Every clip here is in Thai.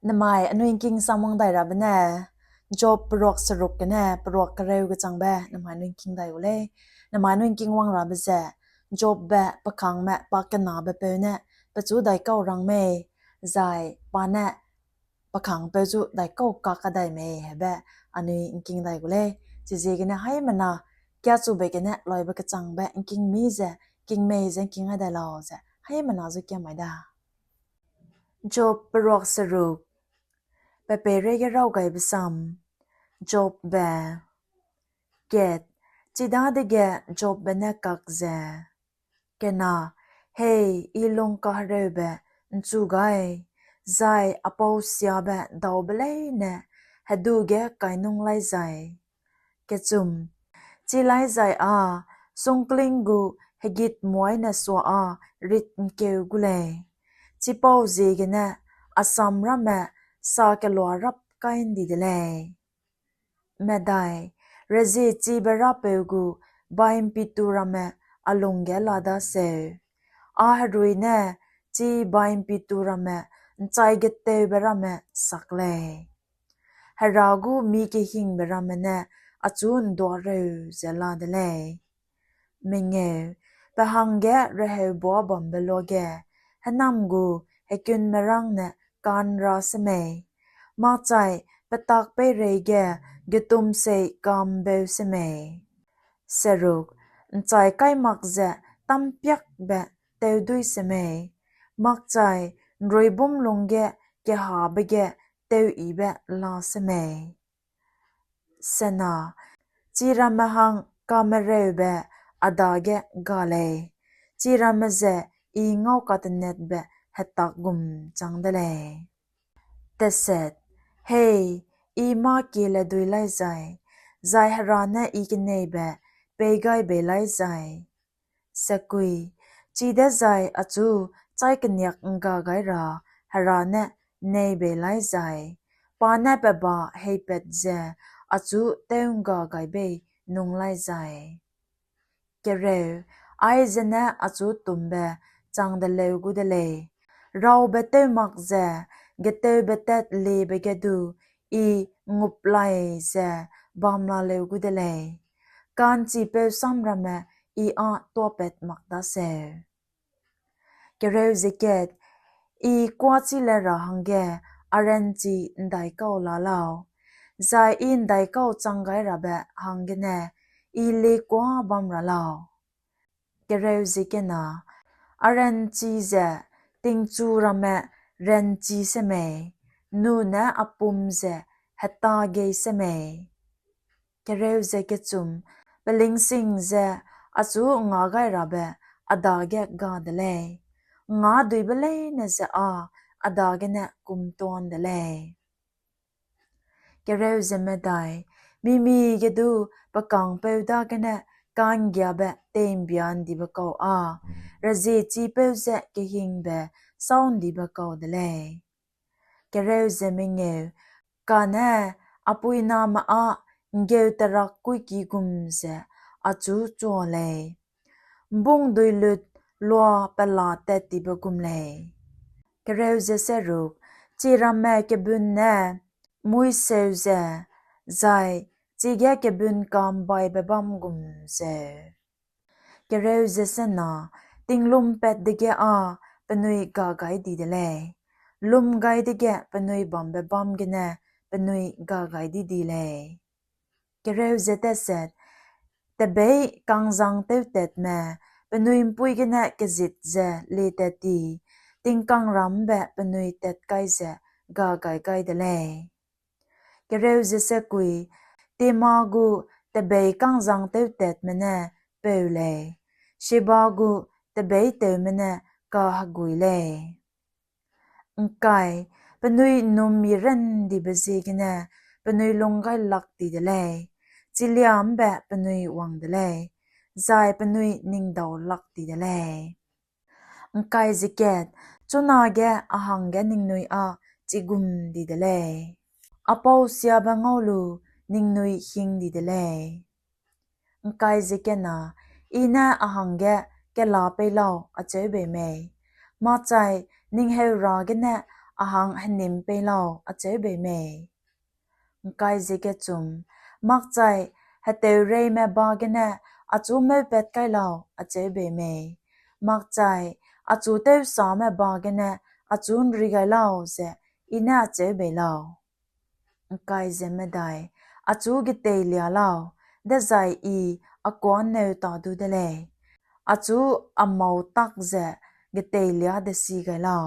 นมายอนุยิงกิงสามองได้รับแน่จบปลวกสรุปกันแน่ปลวกกระเร็วกระจังแบนมายอนุยิงกิงได้อยู่เลยนมายอนุยิงกิงวังรับแซ่จบแบปะคังแม่ปากกันนาเบเปเน่ปะจูได้เก้ารังเมย์ใจปาแน่ปะคังเปจูได้เก้ากากได้เมย์แบอนุยิงกิงได้อยู่เลยจีกันแน่ให้มันนะแกจูเบกันแน่ลอยเบกระจังแบกิงมีแซ่กิงเมย์แซ่กิงให้ได้แล้วแซ่ให้มันนะจะแกไม่ได้จบปลวกสรุปเปเปเรกเราไก่บซัมจบแบเกตจิดาเดเกจบเบเนกักเซเกนาเฮอีลงกะเรเบนจูไกใจอปอเสียเบดาวเบเลยเนฮดูเกไกนงไลใจเกจุมจิไลใจสงกลิงกูเฮกิดมวยเนสัวริดเกวกุเลจิปอเซเกเนอสัมระเมสาเกลัวรับไกนดีเดเลเมไดเรเจจีเบราเปกูบายมปิตูระเมอลงเกลาดาเซฮรุยเนจีบายมปิตูระเมใจเกเตเบราเมสักเลฮรากูมีเกหิงเบราเมเนอจูนดอเรเซลาเดเลมิงเงปะหังเกเรเฮบัวบอมเบโลเกฮนำกูเฮกุนเมรังเนการราสเมมาใจปะตักไปเรเกกตุมเซกัมเบลสเมสรุกใจใกล้มักเจตั้มเปียกเบะเตวดุยสเมมักใจรวยบุ้มลงเกหาเบเกเตวอีเบะลาสเมเสนาจีรามหังกามเรเบะอดาเกกาเลจีรามเจอีเงากัตเนตเบะเฮตักกุมจังเดเลเตเซตเฮอีมากีเลดุยไลใจฮารานะอีกเนเบะเปไกเบไลใจสกุยจีเดใจอจูใจกันยักงาไกราฮารานะเนเบไลใจปานะเปบะเฮเปตเจอจูเตงกาไกเบนุงไลใจเกเรไอเจนะอจูตุมเบจังเดเลวกุเดเลเราเบเตมักเจเกเตเบเตเลเบเกดูอีงุบไลเจบามลาเลวกุเดเลการจีเปซัมระเมอีตัวเป็ดมักดาเซเกเรวเจเกตอีกวาจิเลระหังเกอารันจีได้เก้าลาลาวใจอินได้เก้าจังไกระเบหังเกเนอีเลกว่าบามระลาวเกเรวเจเกนาอารันจีเจติงจูระเมเรนจีเสเมนูนะอปุมเจฮัตตาเกเสเมเกเรวเจเกจุมเปลิงสิงเจอจูงาไกระเบอดาเกกาเดเลงาดุยเบเลเนเจอดาเกเนกุมตวนเดเลเกเรวเจเมไดมีเกดูปะกังเปวดาเกเนกันเกียเบเต็มเบียนดิบะเการะเจจีเปวเจเกหิงเบซาวน์ดิบะเกาเดเลเกเรวเจเมเงวกาเนอปุยนามาเงวตรักกุยกีกุมเจอจูจวเลบุงดุยลุดลัวเปลาเตติบะกุมเลเกเรวเจเซรุกจีราเมเกบุนเนมุยเซวเจใจจีเกเกบุนกามบายเบบัมกุมเจเกเรวเจเซนาติงลุมเป็ดเดเกปนุยกาไกดีเดเลลุมไกเดเกปนุยบัมเบบัมเกเนปนุยกาไกดีดีเลเกเรวเจเตเซตแต่เบยกังจังเตวเต็ดแม่ปนุยปุยเกเนเกจิตเจเลเตตีติงกังรัมเบปนุยเต็ดไกเจกาไกไกเดเลเกเรวเจเซกุยตีมากูแต่เบยกังจังเตวเต็ดแม่เนเปวเลชิบากูแต่เบยเตวแม่เนกาฮกุยเลไกปนุยนุมมีรันดิบเซกเนปนุยลงไกลักตีเดเลจิเลียมเบปนุยวังเดเลใจปนุยนิงดาวลักตีเดเลไกจิเกตจนาเกอหังเกนิงนุยจิกุมดีเดเลอปอเสียบังเอาลูนิงนุยหิงดีเดเลไกจิเกนาอีน่าอหังเกลาไปเล่าเจเบเมมาใจนิงเฮราเกเน ahang hanim pe lau ache be me kai zike chum mak chai hate rei me ba gene achu me pet kai lau ache be me mak chai achu te sa me ba gene achun ri gai lau se ina ache be lau kai ze me dai achu gi te lia lau de zai I akon ne ta du de le achu amau tak ze gi te lia de si gai lau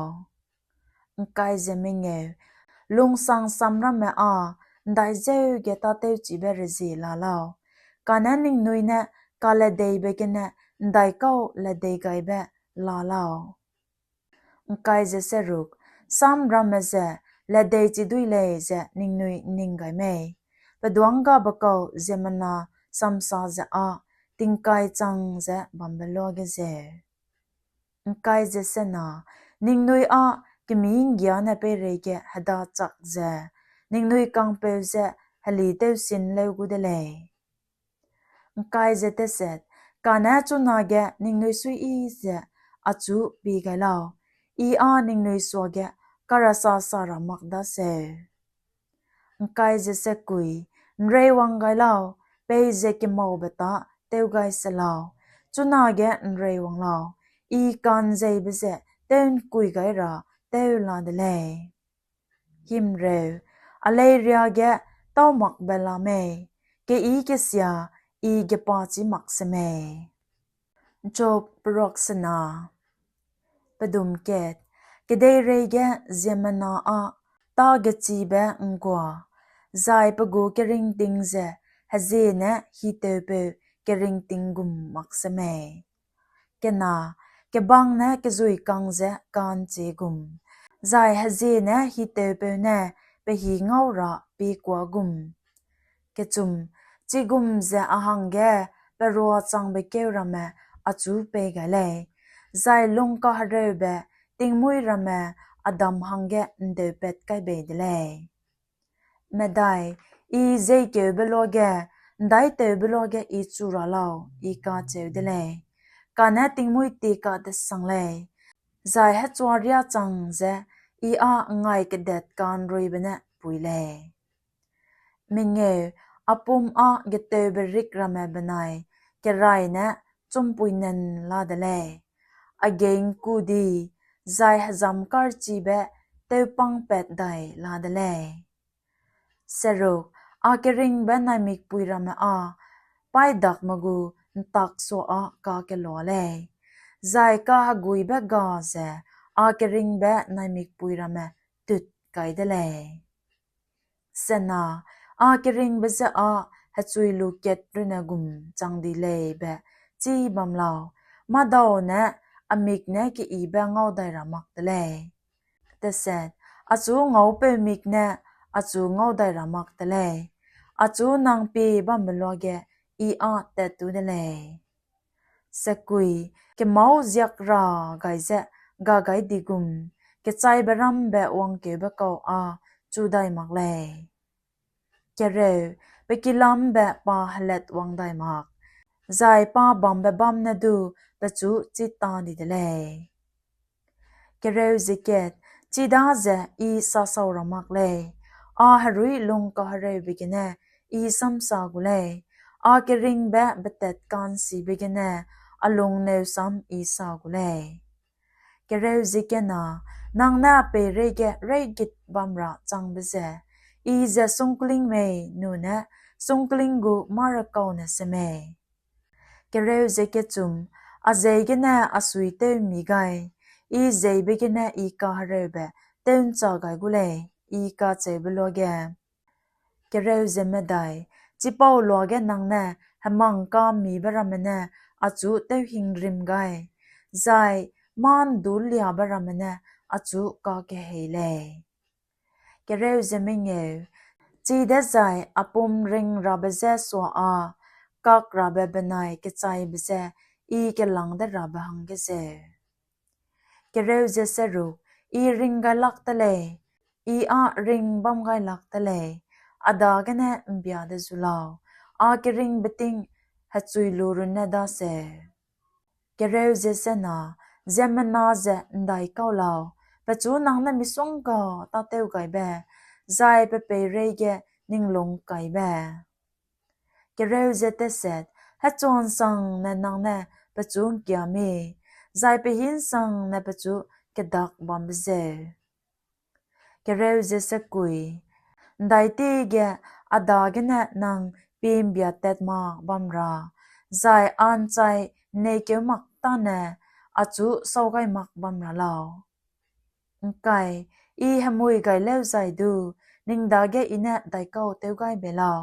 kai ze me nge lung sang samra me a dai zeu ge ta te chi be re zi la lao kananing nui ne ka le dei be ge ne dai kau le dei gai be la lao kai ze se ruk sam ra me ze le dei chi dui le ze ning nui ning gai me pe duang ga ba kau ze mana sam sa ze a ting kai chang ze bam be lo ge ze kai ze se na ning nui a kiming gya na pe re ge hada chak ze ning nui kang pe ze hali te sin le gu de le kai ze te set kana chu na ge ning nui sui I ze achu bi ga lao I a ning nui so ge karasa sara mak da se kai ze se kui nrei wang ga lao pe ze ki mo beta teu gai se lao chu na ge nrei wang lao I kan ze be ze ten kui gai ra teu la de le him re ale ria ge tau mak bela me ke I ke sia I ge pa chi mak se me job proxena padum ket ke de re ge zemana a ta ge chi be ngwa zai pa go ke ring ting ze haze ne hi te pe ke ring ting gum mak se me ke na ke bang ne ke zui kang ze kan che gum zai haze ne hi te pe ne pe hi ngau ra pi kwa gum ke chum chi gum ze ahang ge pe ro chang be ke ra me achu pe ga le zai lung ka hare be ting mui ra me adam hang ge nde pet kai be de le me dai I ze ke be lo ge dai te be lo ge I chu ra lao I ka che de le ka na ting mui ti ka de sang le zai ha chwa ria chang ze I a ngai ke det kan roi be ne pui le minge apum a gete berik rame benai ke rai na chumpuinen la de le again kudi zai hazam kar chi be te pang pet dai la de le sero a ke ring benai mik pui rame a pai dak magu tak so a ka ke lo le zai ka gui be ga ze a ke ring be nai mik pui rame tut kai de le sena a ke ring be za a hachui lu ket rina gum chang di le be chi bam lao ma daw ne amik ne ki I be ngau dai ra mak de le te set achu ngau pe mik ne achu ngau dai ra mak de le achu nang pi bam lo ge I a te tu de le sakui ke mau ziak ra gai ze ga gai di gum ke chai beram be wang ke be ko a chu dai mak le kere pe kilam be pa halet wang dai mak zai pa bam be bam na du pe chu chi ta di de le kere ziket chi da ze I sa sa ra mak le a harui lung ka hare bigine I sam sa gu le a ke ring be betet kan si bigine alung ne sam I sa gu le kere zikena nang na pe rege regit bamra chang be ze I ze sungkling me nu ne sungkling gu marakau ne se me kereu zeke chum a zeige na asui te mi gai I zeibe ge na I ka harebe ten cha gai gule I ka che blo ge kereu ze me dai chi pau lo ge nang na hamang ka mi baramene achu te hing rim gai zai man dul lia baramene achu ka ke hele kereu ze me nge chi de zai apum ring rabaze so a kak rabe benai ke chai bese I ke lang de rabe hang ge se kereu ze seru I ring ga lak tale I a ring bam ga lak tale ada ge ne mbia de zulao a ke ring beting hachui lurun na da se kereu ze sena zemena ze ndai kaulao ปัจจุนังนั้นมิสวงก็ตาเตวไก่แบใจไปเปเรเกนิ่งลงไก่แบเกเรวเจเตเสดฮัจวนสังนันนังแน่ปัจจุเกียมีใจไปหินสังในปัจจุกระดักบอมเบเจเกเรวเจสกุยได้ตีเกอดาเกเนนังปีมเบียเต็ดมาบัมราใจอันใจในเกมักตาเนอาจุสาวไกมักบัมราลาวไก่อีฮมุยไก่เล้วใจดูนิงดาเกอินเนได้เก้าเต้าไก่เบลาว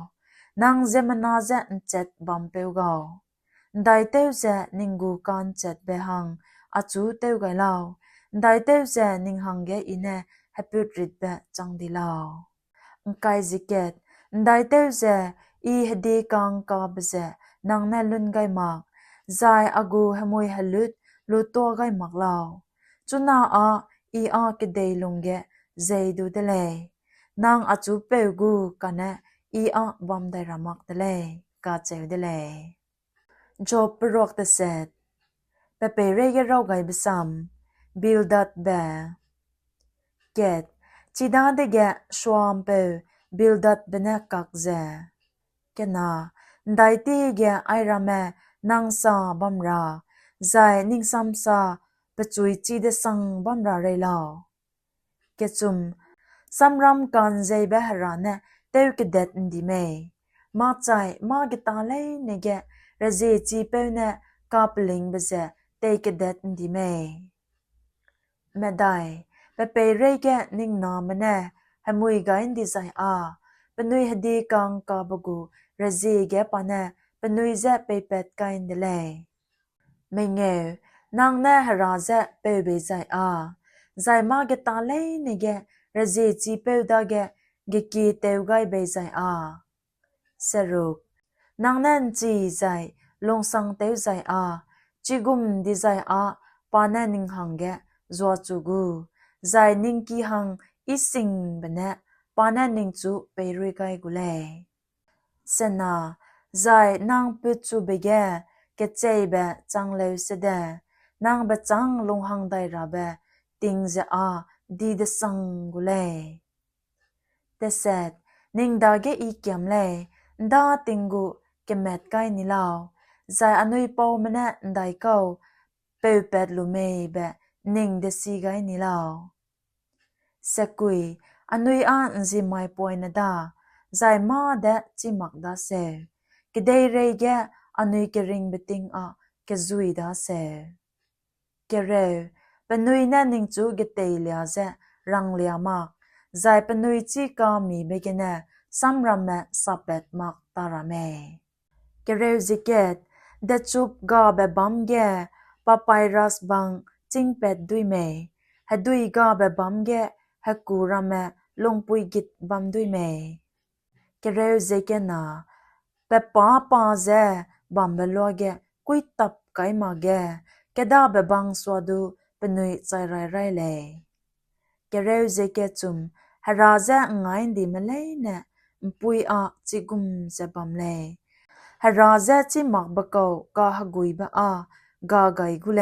นางเจมนาเจนเจ็ดบัมเปวเกาได้เต้าเจนิงกูกันเจ็ดเบหังอาจูเต้าไก่ลาวได้เต้าเจนิงหังเกอินเนแฮปปี้ริดเบจังดีลาวไก่จิเกตได้เต้าเจอีฮดีกังกาเบเจนางแน่ลุนไก่มักใจอากูฮมุยฮลุดลุตัวไก่มักลาวจุนาอีกเดยลงเกเจดูเดเลนางอาจูเปกูกันเนอีบัมได้รามักเดเลกาเจวเดเลจบปรวกเตเสดเปเปเรเกเราไก่บซัมบิลดัดเบเกตจิดาเดเกชวามเปบิลดัดเบเนกักเจเกนาได้ตีเกไอราเมนางซาบัมราใจนิงซัมซาปจุยจีเดสังบัมราเรลาวเกจุมซัมรัมกันใจเบหราเนเตวกเด็ดดีเมมาใจมาเกตาเลยเนเกระเจจีเปเนกาปลิงเบเจเตกเด็ดดีเมแม่ได้เปเปเรเกนิงนามเนฮมุยกันดีใจปนุยฮดีกังกาบกูระเจเกปาเนปนุยเจเปเป็ดกันเดเลไม่เงนางแน่ฮราเจเปเบใจใจมาเกตาเลยเนเกระเจจีเปดาเกเกกีเตวไกเบใจสรุปนางนั่นจีใจลงสังเตวใจจิกุมดีใจปานานิงหังเกจัวจูกูใจนิงกีหังอิสิงเบเนปานานิงจูเปรุยไกกุเลเสนาใจนางปุจูเบเกเกเจเบจังเลวเสเดนางเบจังลงหังไดราเบติงเจดีเดสังกุเลเตเสดนิงดาเกอีเกียมเลดาติงกุเกเมตไกนิลาวใจอนุยปาวมเนได้เก้าเปวเป็ดลุเมเบนิงเดซีไกนิลาวสกุยอนุยจิไม่ปอยนดาใจมาเดจิมักดาเซกเดยเรเกอนุยเกริงเบติงเกจุยดาเซเกเรปนุยเนนิงจูเกเตยเลียเจรังเลียมากใจปนุยจีกามีเบเกเนซัมรัมเมสับเบ็ดมักตาราเมเกเรวจิเกตเดจูบกาเบบัมเกปาไปรัสบังจิงเป็ดดุยเมฮดุยกาเบบัมเกฮกูราเมลงปุยกิดบัมดุยเมเกเรวจิเกนาเปปาเจบัมเบลวเกกุยตับไกมาเกเกดาเบบังสวดูปนุยใจไรเลเกเรวจิเกจุมฮาราเจงายดีเมเลเนปุยจิกุมเจบัมเลฮาราเจจิมักบะเกากาฮกุยบะกาไกกุเล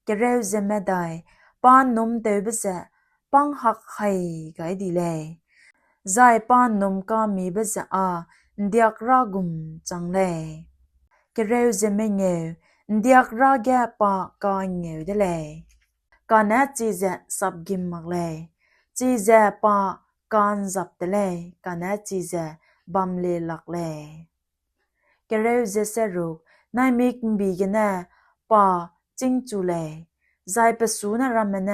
เกเรวเจเมได้ปานนมเตเบเจปังหักไข่ไกดีเลใจปานนมกามีเบเจเดียกรากุมจังเลเกเรวเจเมเงเดียกราแกปากาเงวเดเลกาเนจีเจสับกิมมักเลจีเจปาการจับเตเลกันเนจีเจบัมเลลักเลเกเรวเจเซรุกนายมิกบีกันเนปาจิงจูเลใจเปสูนารามเน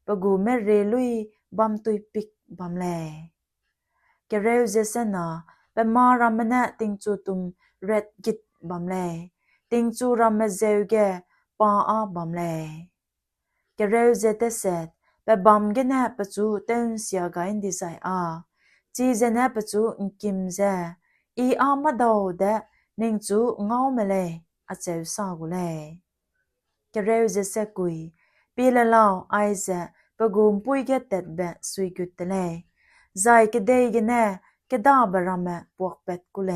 ปกูเมเรลุยบัมตุยปิกบัมเลเกเรวเจเซนาเปมารามเนติงจูตุมเรดกิดบัมเลติงจูรามเจวเกปาบัมเลเกเรวเจเตเซตเปบัมเกเนปจูเตนเสียกายดีใจจีเจเนปจูกิมเจอีมาดาวเดนิงจูเงาเมเลเจวสากุเลเกเรวเจเซกุยปีละลาวไอเจปกุมปุยเกเต็ดเบสุยกุตเลใจกเดยเกเนกดาบรามปวกเป็ดกุเล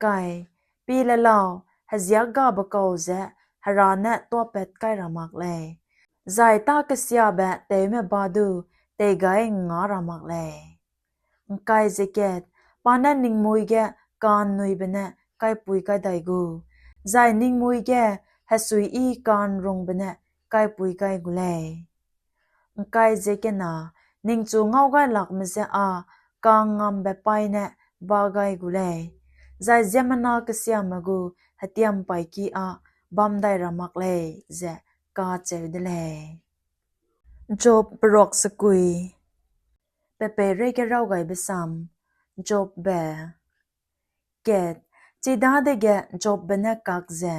ไกปีละลาวฮะเจียกาบะเกาเจฮาราเนตัวเป็ดไกรามักเล Zai ta kasya ba te me badu te gai ngara mak le. Kai zeket pana ning mui ge kan nui bene kai pui kai dai gu. Zai ning mui ge hasui I kan rong bene kai pui kai gu le. Kai zekena ning chu ngau gai lak mese a kang ngam be pai ne ba gai gu le. Zai zemana kasya magu hatiam pai ki a bam dai ramak le ze ka cheu de le. Job brok sakui. Pepe reke rau gai besam. Job be. Get. Chi da de ge job bene kak ze.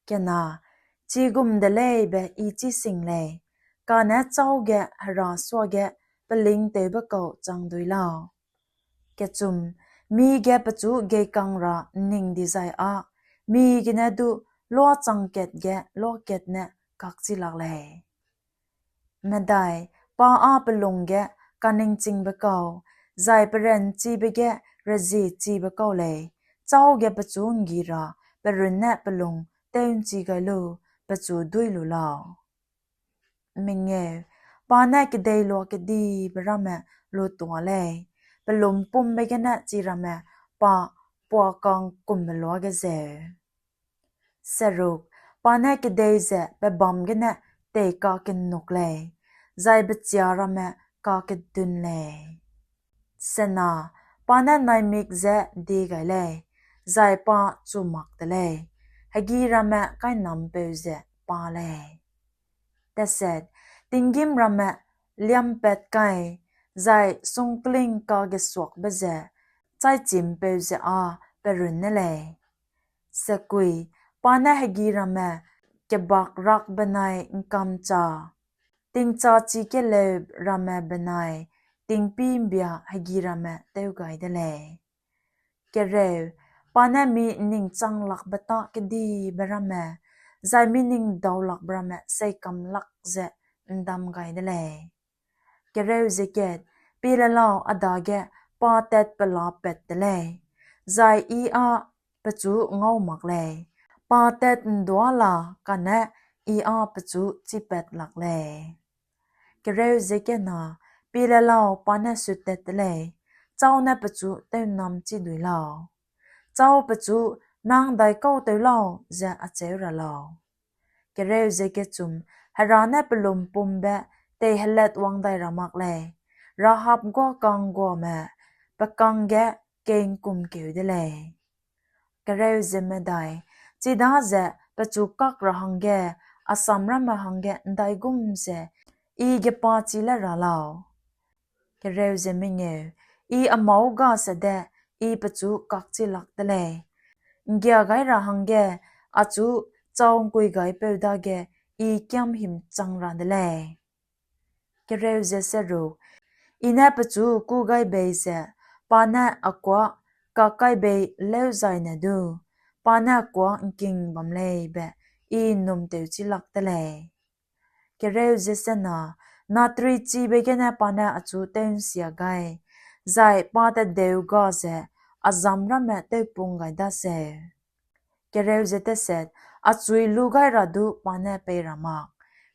Kena. Chi gum de le be I chi sing le. Ka na chau ge hara swa ge beling te ba kau chang dui lao. Ke chum. Mi ge pachu ge kang ra ning di zai a. Mi ge na du lo chang ket ge lo ket ne kak chi lak le. Medai pa a pelong ge kaning ching ba kau. Zai peren chi be ge razi chi ba kau le. Chau ge pachu ngi ra perin ne pelong teun chi gai lu pachu dui lu lao. Minge pa na ke dei lo ke di berame lu tua le. Pelong pum be ge na chi rame pa pua kang kum be lo ge ze. Seruk pa na ke dei ze be bam ge na te ka ken nok le. Zai betia rame ka ke dun le. Sena pa na nai mik ze di gai le. Zai pa chu mak de le. Hagi rame kai nam pe ze pa le. Teset tingim rame liam pet kai. Zai sung kling ka ge swak be ze. Zai chim pe ze a perun ne le. Sekui pa na hagi rame ke bak rak benai ngkam cha. Ting cha chi ke le rame benai. Ting pim bia hagi rame teu gai de le. Ke rew pa na mi ning chang lak bata ke di berame. Zai mi ning daw lak berame say kam lak ze ndam gai de le. Ke rew zeket pila lao adage pa tet pala pet de le. Zai I a pachu ngau mak le. Pa tet ndua la kane I a pachu chi pet lak le. Ke rew zeket na pila lao pa na su tet de le. Chau na pachu teun nam chi dui lao. Chau pachu nang dai kau teu lao ze a cheu ra lao. Ke rew zeket chum hara na pelum pum be te helet wang dai ramak le. Rahap go kang go me. Pakang ge keng kum keu de le. Ke rew zeme dai. Chi da ze pachu kak rahang ge asam rama hang ge ndai gum ze. I ge pa chi la ra lao. Ke rew zeme nge. I amau ga se de. I pachu kak chi lak de le. Ngia gai rahang ge. Achu chawng kui gai peu da ge. I kiam him chang ra de le. Ke rew ze se ru. I na pachu ku gai bei ze. Pa na akwa kakai bei leu zai na du. Pa na akwa nking bam le be. I num teu chi lak de le. Ke rew ze se na. Na tri chi be ge na pa na achu teun siya gai. Zai pa ta deu ga ze. Azam ra me teu pung gai da se. Ke rew ze te set. Achui lu gai ra du pa na pe ramak.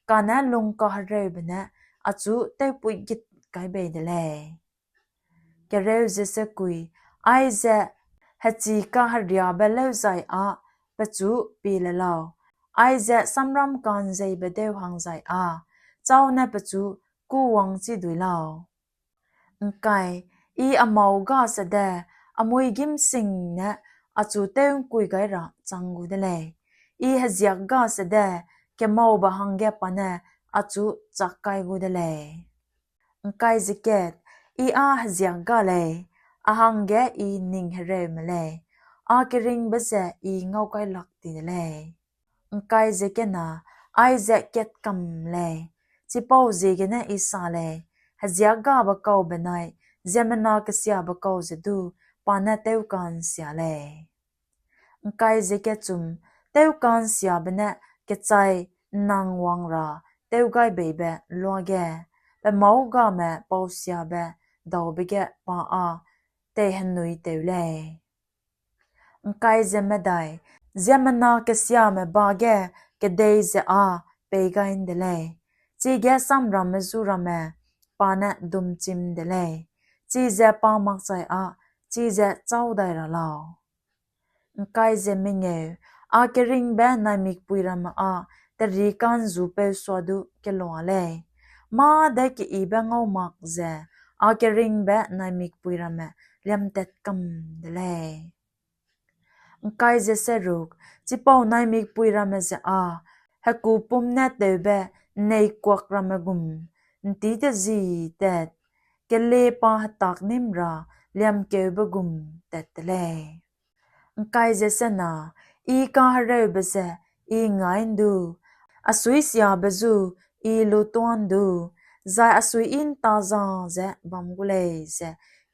Ka na lung ka harew bene. Achu teu pui git gai bei de le. Ke rew ze se kui. Ai ze hachi ka harya be leu zai a. Pachu pi le lao. Ai ze samram kan zai be deu hang zai a. Chau na pachu ku wang chi dui lao. Nkai I amau ga sa de. Amui gim sing ne. Achu teung kui gai ra changu de le. I haziak ga sa de. Ke mau ba hang ge pa ne. Achu chak kai gu de le. Nkai ziket. I a haziak ga le. Ahang ge I ning here me le. A ke ring ba ze I ngau kai lak di de le. Nkai ziket na. Ai ze ket kam le. Chi pau zige na I sa le. Haziak ga ba kau benai. Zemana kasya ba kau ze du. Pa na teu kan siya le. Nkai zike chum teu kan siya bene ke chai nang wang ra teu gai bebe lo ge be mau ga me pau siya be dau be ge pa a te hanui teu le. Nkai zeme dai zemana ke siya me ba ge ke dei ze a pe gain de le จีแกซ้ำรำมาสู่รำแม่ปานะดุมจิมเดเลยจีเจปามักใจจีเจเจ้าได้ละลาวไกเจมิเงเกริงแบนายมิกปุยรำแต่รีกันจูเปสวดุเกลงเลยมาได้กี่อีเบงเอามักเจเกริงแบนายมิกปุยรำเลียมเต็ดกำเดเลยไกเจเสรุกจีเป้านายมิกปุยรำเจให้กูปุ่มเนตเดเบในกวักรำกุมตีเตจีเต็ดเกเลปาตักนิมราเลียมเกบกุมเต็ดเลยไกเจเสนาอีกาเรเบเซอีง่ายดูสวยเสียเบจูอีลุตวันดูใจสวยอินตาจางเจบัมกุเลเซ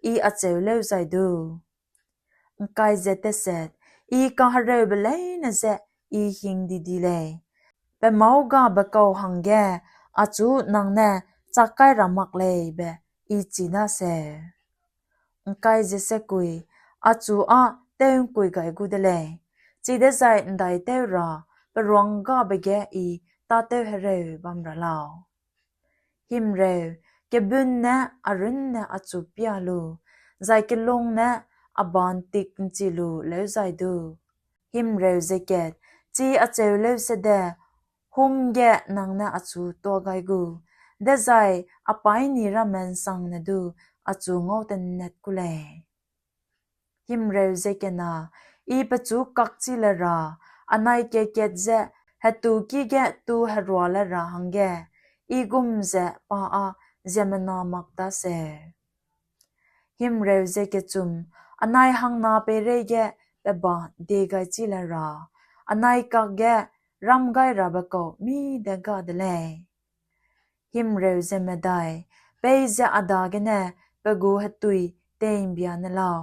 อีเจวเลวใจดูไกเจเตเซตอีกาเรเบเลยนะเซอีหิงดีเลยเปมาวกาเบกาวหังแกจูนังเนจักไกรามักเลยเบอีจีน่าเซไกเจเซกุยจูเต้งกุยไกกูเดเลยจีเดใจได้เตอราเปรวงกาเบแกอีตาเตอเฮเรบัมระลาวหิมเรเกบุนเนรุนเนจูเปียลูใจเกลงเนบานติกจิลูเลวใจดูหิมเรเจเกตจีเจวเลวเสเดหุมแกนังเนจูตัวไกกูเดใจไปนิรามันสังเนดูจูงอเตนเนตกุเลหิมเรเจเกนาอีปจูกักจิลรานายเกเกตเจฮัตูกีเกตูฮรัวลราหังเกอีกุมเจปเจมนามักตาเซหิมเรเจเกจุมนายหังนาเปเรเกเปบาเดกายจิลรานายกักเกรำไกราบกอมีเดกาเดเลหิมเรเจเมไดเปเจอดาเกเนเปกูฮัตุยเตงเบียนลาว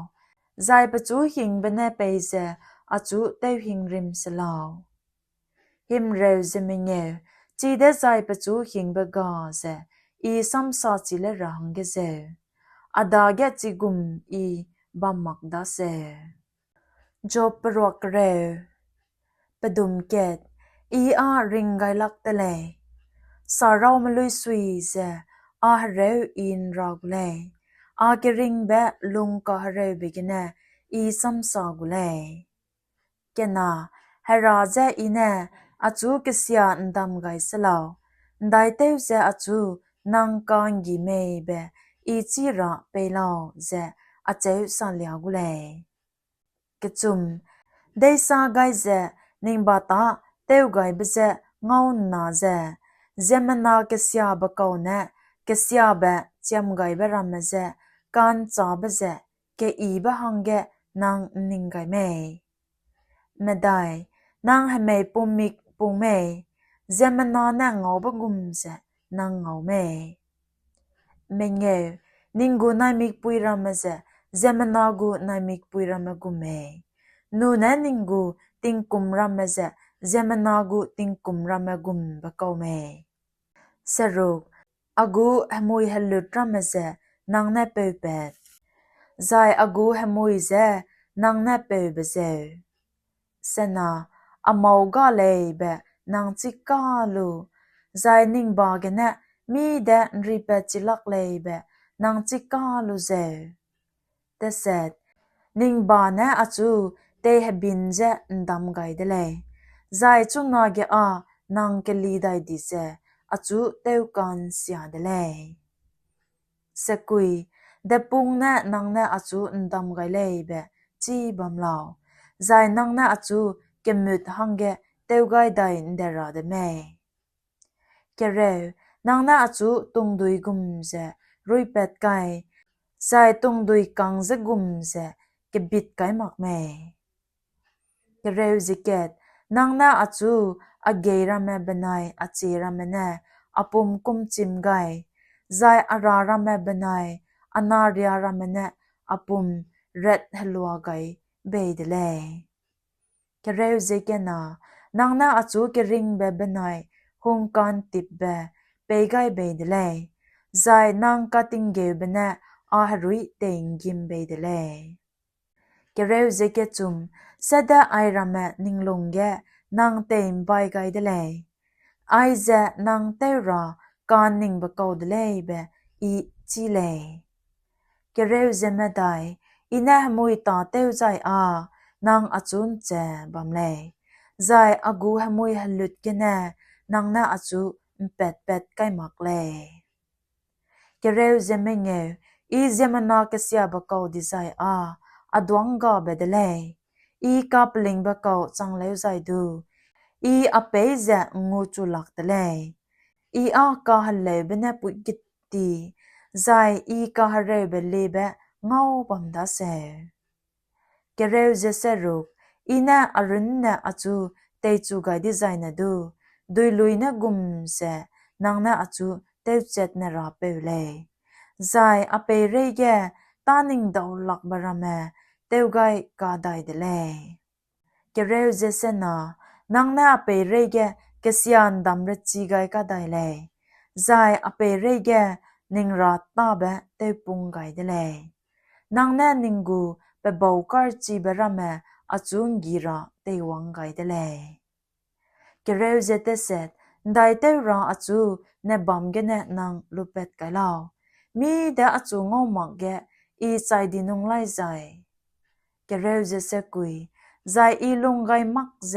ใจปจูหิงเบเนเปเจจูเตหิงริมสลาวหิมเรวเจมิเงจีเดใจปจูหิงเบกาเซอีซัมซาจิเลรังเกเซดาเกจิกุมอีบัมมักดาเซจบปรวกเรวปดุมเกตอีริงไกลักเตเลสาราวมลุยสวีเซเรวอินรากเลเกริงเบลุงกะเรวเบกเนอีซัมซากุเลเกนาเฮราเจอีเนจูกเสียนดำไกสลาวได้เตวเจจูนังกังกิเมเบอีจิระเปลาวเจเจวสันเลียกุเลกจุมได้สาไกเจนิงบาตาเตวไกเบเจเงาหนาเจเจมนาเกเสียบกาวเนเกเสียเบเจมไกเบรามเจกันจาเบเจเกอีเบหังเกนางนิงไกเมไม่ได้นางให้ไม่ปุ่มมิกปุ่มเมเจมันนอนเงาบกุมเจนางเงาเมไม่เงยนิงกูนายมิกปุยรำเจเจมันนากูนายมิกปุยรำกุมเมนูนนิงกูติงกุมรำเจเจมันนากูติงกุมรำกุมบกเอาเมสรุปกูให้มวยฮัลลุดรำเจนางเนเปย์เป็ดใจกูให้มวยเจนางเนเปย์เบเจเสนามาวกาเลยเบนางจิกาลูใจนิงบาเกเนมีเดนรีเปจิลักเลยเบนางจิกาลูเจแต่เสร็จนิงบาเนจูเตหบินเจนดำไกเดเลยใจจุนาเกนางเกลีได้ดิเจจูเตวกันเสียเดเลยสกุยเดปุงเนนางเนจูนดำไกเลยเบจีบัมลาวใจนางเนจูเกมุดหังเกเตวไกได้เดราเดเมเกเรวนางเนจูตุงดุยกุมเจรุยเป็ดไกใจตุงดุยกังเจกุมเจเกบิดไกมักเมเกเรวจิเกตนางเนจูเกยราเมเบนายจีราเมเนปุ่มกุมจิมไกใจราราเมเบนายนาเรียราเมเนปุ่มเร็ดฮัลวาไกเบยเดเลเกเรวเจเกนานางนาจูเกริงเบเบนายฮุงกันติบเบเปไกเบยเดเลใจนางกติงเกเบเนฮรุยเตงกิมเบยเดเลเกเรวเจเกจุมเสดไอราเมนิงลงเกนางเตมใบไกเดเลไอเจนางเตรา การนิ่งบะเกาเดเลยเบอีจีเลยเกเรวเจมได้อีน่ามุยตาเต้วใจนางอาจุนเจบำเลยใจอากูฮมุยฮัลลุดกันแน่นางน่าอาจุเป็ดไก่มักเลยเกเรวเจมเงวอีเจมนาเกเสียบะเกาดิใจอดวงกาเบเดเลยอีกาปลิงบะเกาจังเลวใจดูอีอเปยเจงูจุลักเดเลยอีกาฮัลเลเบเนปุยกิตตีใจอีกาฮัลเรเบเลเบเงาบัมดาเซเกเรวเจเซรุกอีน่าอรุณน่ะอาจูเตจูไกดิใจน่ะดูดุยลุยน่ะกุมเซนางน่ะอาจูเตวเจ็ดน่ะราเปวเลยใจอเปยเรเกตานิงดาวลักบาราแมเตวไกกาไดเดเลยเกเรวเจเซนานางน่ะอเปยเรเกเกษียนดำรจีไกกาไดเลยใจอเปยเรเกนิงราตาเบเตวปุงไกเดเลยนางน่ะนิงกูเปบ่าวการจีบราแมอาจุนกีราเตวังไกเดเลยเกเรวเจเตเซตได้เตวราอาจูเนบัมเกเนนางลูเป็ดไกลาวมีเดอาจูงอมักเกอีใจดินงไลใจเกเรวเจเซกุยใจอีลงไกมักเจ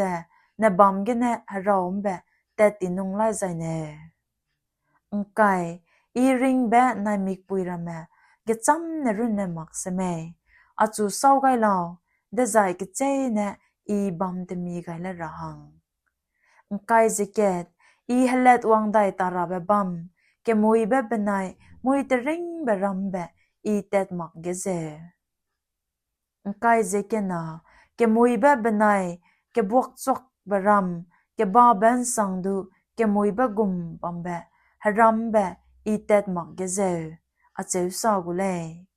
เนบัมเกเนฮาราวมเบแต่ตินงไลใจเนไกอีริงเบนายมิกปุยราแมเกจำเนรุนเนมักเสเมอาจูเศร้าไกลาวเดใจเกเจเนอีบัมเตมีไกลละหังไกเจเกตอีเฮเลตวังไดตาราเบบัมเกมุยเบเบนายมุยเตริงเบรัมเบอีเตดมักเกเจไกเจเกนาเกมุยเบเบนายเกบวกจกเบรัมเกบาเบนสังดูเกมุยเบกุมบัมเบฮารัมเบอีเตดมักเกเจอาเจวสากุเล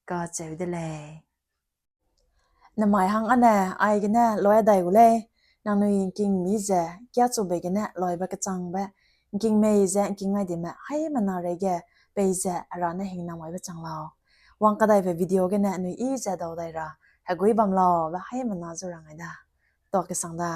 กาเจวเดเลนหมายหังอันแน่ไอกันแน่ลอยได้กุเลนางนุยกิงมีเจแก่จูเบกันแน่ลอยเบกจังเบกิงเมยเจกิงไงดิแม่ให้มันนาเรเกเปยเจอรานะหิงนางไว้เบจังลาววังก็ได้ไปวิดีโอกันแน่นุยอีเจดาวได้ราให้กุยบัมลาวเบให้มันนาจุรังไงดาตอกกันสังดา